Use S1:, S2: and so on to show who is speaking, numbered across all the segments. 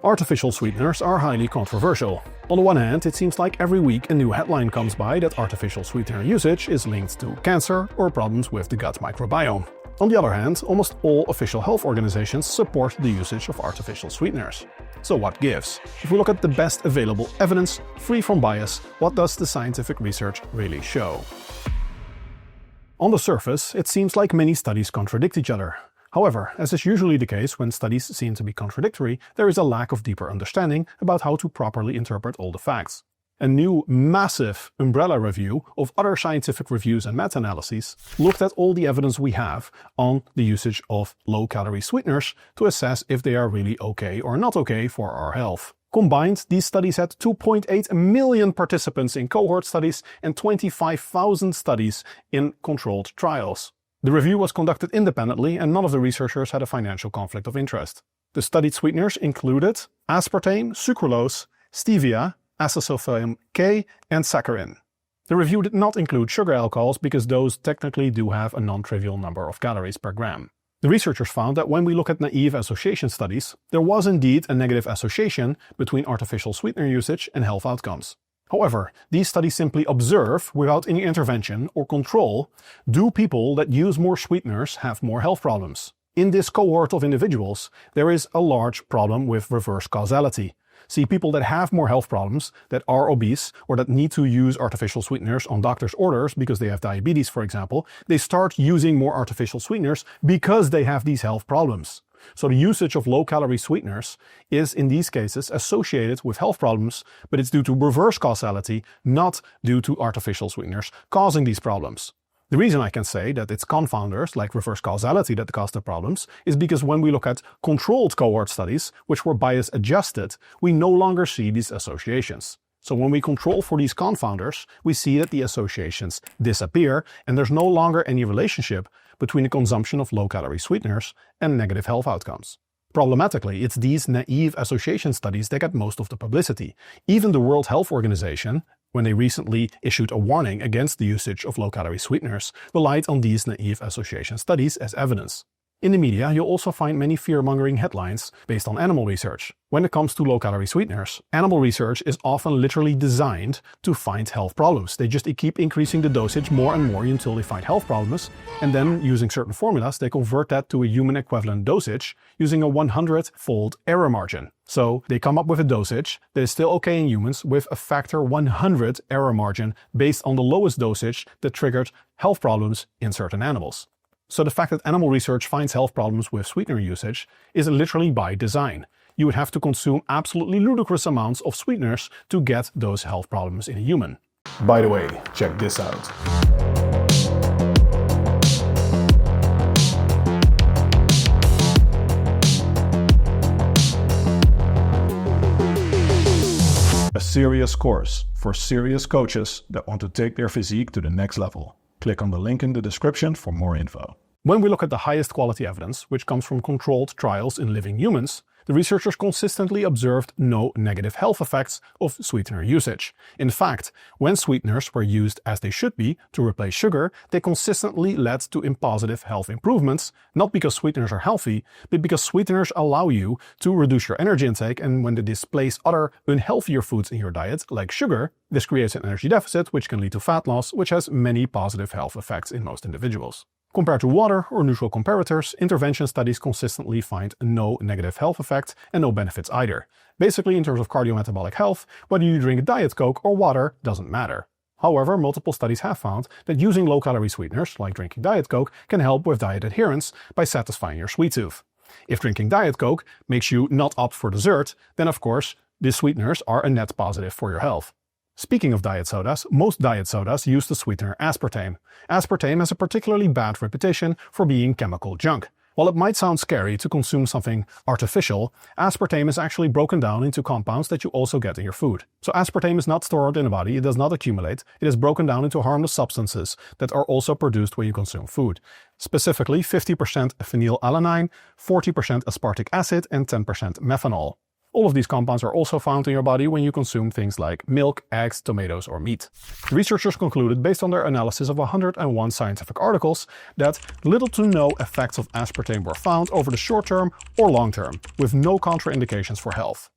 S1: Artificial sweeteners are highly controversial. On the one hand, it seems like every week a new headline comes by that artificial sweetener usage is linked to cancer or problems with the gut microbiome. On the other hand, almost all official health organizations support the usage of artificial sweeteners. So what gives? If we look at the best available evidence, free from bias, what does the scientific research really show? On the surface, it seems like many studies contradict each other. However, as is usually the case when studies seem to be contradictory, there is a lack of deeper understanding about how to properly interpret all the facts. A new, massive umbrella review of other scientific reviews and meta-analyses looked at all the evidence we have on the usage of low-calorie sweeteners to assess if they are really okay or not okay for our health. Combined, these studies had 2.8 million participants in cohort studies and 25,000 studies in controlled trials. The review was conducted independently and none of the researchers had a financial conflict of interest. The studied sweeteners included aspartame, sucralose, stevia, acetylsodium K, and saccharin. The review did not include sugar alcohols because those technically do have a non-trivial number of calories per gram. The researchers found that when we look at naive association studies, there was indeed a negative association between artificial sweetener usage and health outcomes. However, these studies simply observe, without any intervention or control, do people that use more sweeteners have more health problems. In this cohort of individuals, there is a large problem with reverse causality. See, people that have more health problems, that are obese, or that need to use artificial sweeteners on doctor's orders because they have diabetes, for example, they start using more artificial sweeteners because they have these health problems. So the usage of low-calorie sweeteners is in these cases associated with health problems, but it's due to reverse causality, not due to artificial sweeteners causing these problems. The reason I can say that it's confounders like reverse causality that cause the problems is because when we look at controlled cohort studies, which were bias adjusted, we no longer see these associations. So when we control for these confounders, we see that the associations disappear and there's no longer any relationship between the consumption of low-calorie sweeteners and negative health outcomes. Problematically, it's these naive association studies that get most of the publicity. Even the World Health Organization, when they recently issued a warning against the usage of low-calorie sweeteners, relied on these naive association studies as evidence. In the media, you'll also find many fear-mongering headlines based on animal research. When it comes to low-calorie sweeteners, animal research is often literally designed to find health problems. They just keep increasing the dosage more and more until they find health problems, and then using certain formulas, they convert that to a human equivalent dosage using a 100-fold error margin. So they come up with a dosage that is still okay in humans with a factor 100 error margin based on the lowest dosage that triggered health problems in certain animals. So the fact that animal research finds health problems with sweetener usage is literally by design. You would have to consume absolutely ludicrous amounts of sweeteners to get those health problems in a human. By the way, check this out. A serious course for serious coaches that want to take their physique to the next level. Click on the link in the description for more info. When we look at the highest quality evidence, which comes from controlled trials in living humans, the researchers consistently observed no negative health effects of sweetener usage. In fact, when sweeteners were used as they should be to replace sugar, they consistently led to positive health improvements, not because sweeteners are healthy, but because sweeteners allow you to reduce your energy intake, and when they displace other unhealthier foods in your diet, like sugar, this creates an energy deficit, which can lead to fat loss, which has many positive health effects in most individuals. Compared to water or neutral comparators, intervention studies consistently find no negative health effects and no benefits either. Basically, in terms of cardiometabolic health, whether you drink Diet Coke or water doesn't matter. However, multiple studies have found that using low-calorie sweeteners, like drinking Diet Coke, can help with diet adherence by satisfying your sweet tooth. If drinking Diet Coke makes you not opt for dessert, then of course, these sweeteners are a net positive for your health. Speaking of diet sodas, most diet sodas use the sweetener aspartame. Aspartame has a particularly bad reputation for being chemical junk. While it might sound scary to consume something artificial, aspartame is actually broken down into compounds that you also get in your food. So aspartame is not stored in the body, it does not accumulate, it is broken down into harmless substances that are also produced when you consume food. Specifically 50% phenylalanine, 40% aspartic acid, and 10% methanol. All of these compounds are also found in your body when you consume things like milk, eggs, tomatoes, or meat. The researchers concluded, based on their analysis of 101 scientific articles, that little to no effects of aspartame were found over the short term or long term, with no contraindications for health.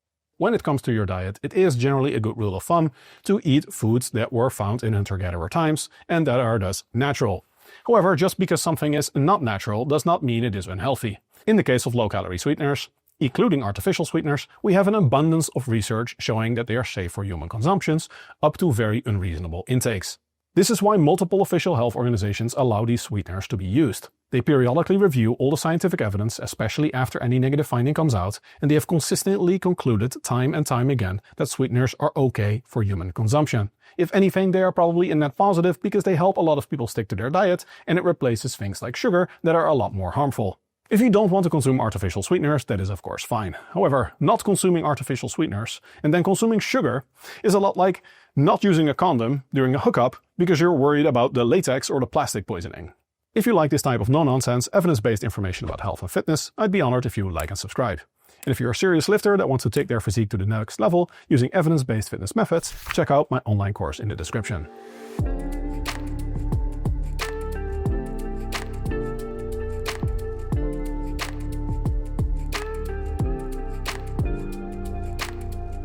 S1: when it comes to your diet, it is generally a good rule of thumb to eat foods that were found in hunter-gatherer times and that are thus natural. However, just because something is not natural does not mean it is unhealthy. In the case of low-calorie sweeteners, including artificial sweeteners, we have an abundance of research showing that they are safe for human consumptions up to very unreasonable intakes. This is why multiple official health organizations allow these sweeteners to be used. They periodically review all the scientific evidence, especially after any negative finding comes out, and they have consistently concluded time and time again that sweeteners are okay for human consumption. If anything, they are probably a net positive because they help a lot of people stick to their diet, and it replaces things like sugar that are a lot more harmful. If you don't want to consume artificial sweeteners, that is of course fine. However, not consuming artificial sweeteners and then consuming sugar is a lot like not using a condom during a hookup because you're worried about the latex or the plastic poisoning. If you like this type of no-nonsense, evidence-based information about health and fitness, I'd be honored if you would like and subscribe. And if you're a serious lifter that wants to take their physique to the next level using evidence-based fitness methods, check out my online course in the description.